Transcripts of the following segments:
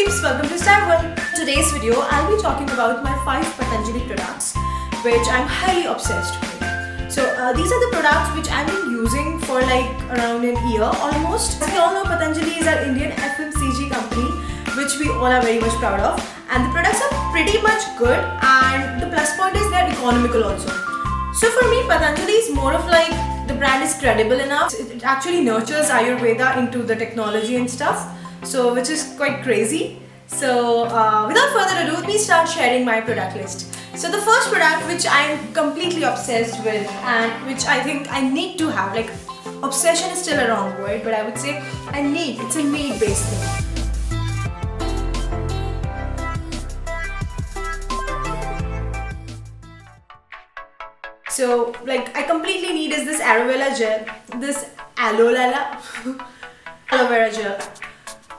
peeps, welcome to Style World. Today's video, I'll be talking about my 5 Patanjali products which I'm highly obsessed with. So these are the products which I've been using for like around an year almost. As we all know, Patanjali is our Indian FMCG company which we all are very much proud of, and the products are pretty much good, and the plus point is they're economical also. So for me, Patanjali is more of like, the brand is credible enough. It actually nurtures Ayurveda into the technology and stuff, so which is quite crazy. So without further ado, let me start sharing my product list. So the first product which I am completely obsessed with and which I think I need to have, like obsession is still a wrong word, but I would say it's a need based thing. So like I completely need is this aloe vera gel, aloe vera gel.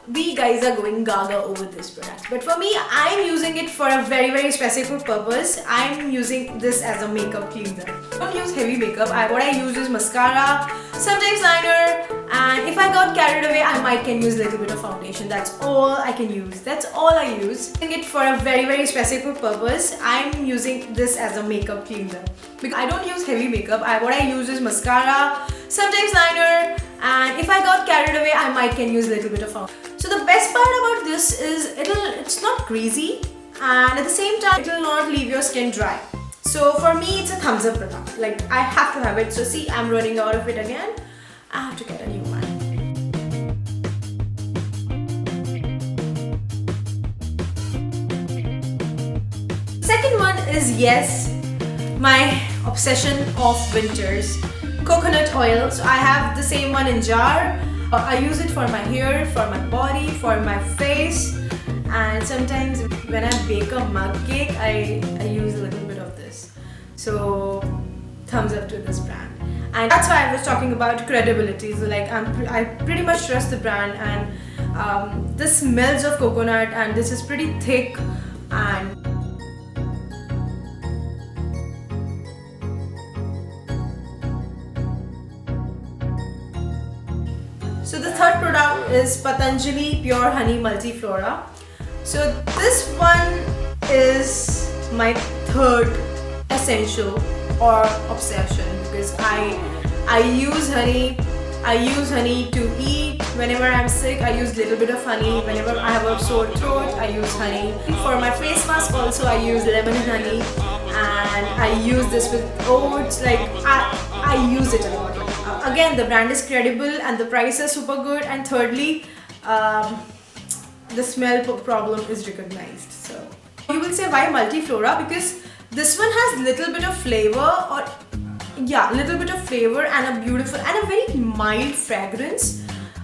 We guys are going gaga over this product, but for me, I'm using it for a very specific purpose. I'm using this as a makeup cleanser. I don't use heavy makeup. What I use is mascara, sometimes liner, and if I got carried away, I can use a little bit of foundation. That's all I can use. That's all I use. Using it for a very specific purpose. I'm using this as a makeup cleanser because I don't use heavy makeup. What I use is mascara, sometimes liner, and if I got carried away, I can use a little bit of foundation. So the best part about this is it's not greasy, and at the same time it will not leave your skin dry. So for me, it's a thumbs up product. Like I have to have it. So see, I'm running out of it again. I have to get a new one. Second one is, yes, my obsession of winters, coconut oil. So I have the same one in jar. I use it for my hair, for my body, for my face, and sometimes when I bake a mug cake, I use a little bit of this. So thumbs up to this brand. And that's why I was talking about credibility. So like I pretty much trust the brand, and this smells of coconut, and this is pretty thick, and so the third product is Patanjali Pure Honey Multiflora. So this one is my third essential or obsession because I use honey. I use honey to eat. Whenever I'm sick, I use a little bit of honey. Whenever I have a sore throat, I use honey. For my face mask also, I use lemon and honey, and I use this with oats. Like I use it a lot. Again, the brand is credible and the price is super good, and thirdly, the smell problem is recognized. So you will say, why Multiflora? Because this one has little bit of flavor, little bit of flavor, and a beautiful and a very mild fragrance,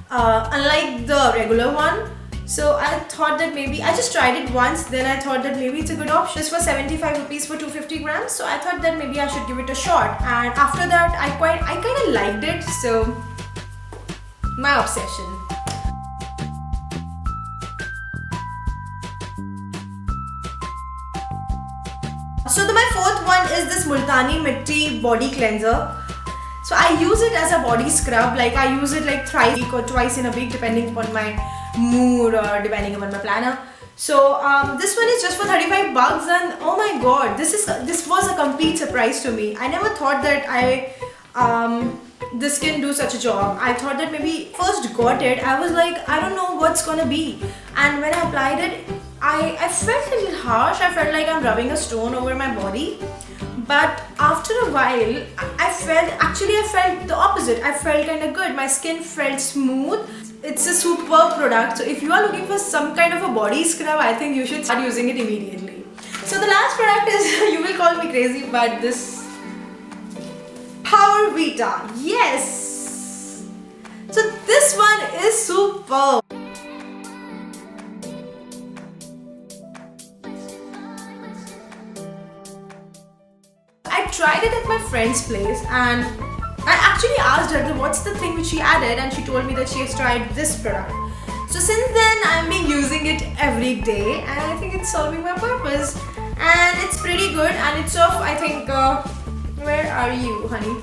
unlike the regular one. So I thought that maybe, I just tried it once, then I thought that maybe it's a good option. It's for 75 rupees for 250 grams, so I thought that maybe I should give it a shot, and after that I kind of liked it, so my obsession. So my fourth one is this Multani Mitti body cleanser. So I use it as a body scrub. Like I use it like thrice a week or twice in a week, depending upon my mood or depending upon my planner. So this one is just for 35 bucks, and oh my god, this was a complete surprise to me. I never thought that this can do such a job. I thought that maybe first got it, I was like, I don't know what's gonna be, and when I applied it, I felt a little harsh. I felt like I'm rubbing a stone over my body. But after a while, I felt the opposite. I felt kind of good. My skin felt smooth. It's a superb product. So if you are looking for some kind of a body scrub, I think you should start using it immediately. So the last product is, you will call me crazy, but this Power Vita. Yes! So this one is superb. I tried it at my friend's place, and I actually asked her what's the thing which she added, and she told me that she has tried this product. So since then, I've been using it every day, and I think it's solving my purpose, and it's pretty good, and it's of, I think, where are you, honey?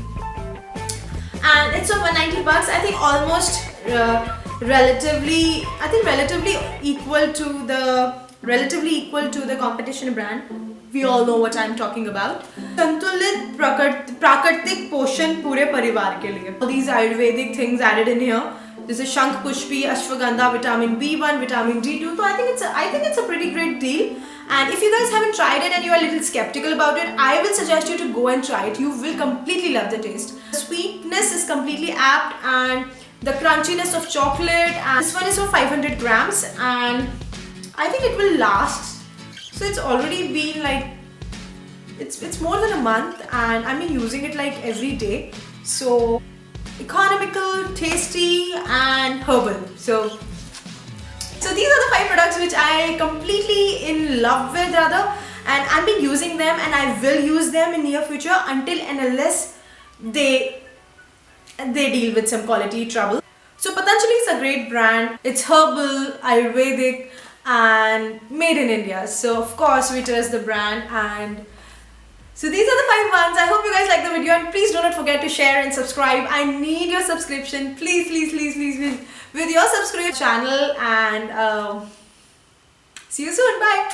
And it's of 190 bucks. I think almost relatively, I think relatively equal to the competition brand. We all know what I'm talking about. संतुलित प्राकृतिक पोषण पूरे परिवार के लिए. All these Ayurvedic things added in here. This is Shankh Pushpi, Ashwagandha, vitamin B1, vitamin D2. So I think it's a pretty great deal. And if you guys haven't tried it and you are a little skeptical about it, I will suggest you to go and try it. You will completely love the taste. The sweetness is completely apt, and the crunchiness of chocolate. And this one is for 500 grams, and I think it will last. So it's already been like, it's more than a month, and I've been using it like every day. So economical, tasty, and herbal. So these are the 5 products which I completely in love with rather, and I've been using them and I will use them in near future until and unless they deal with some quality trouble. So Patanjali is a great brand. It's herbal, Ayurvedic, and made in India. So of course we trust the brand. And so these are the 5 ones. I hope you guys like the video, and please do not forget to share and subscribe. I need your subscription. Please, with your subscribe channel, and see you soon. Bye.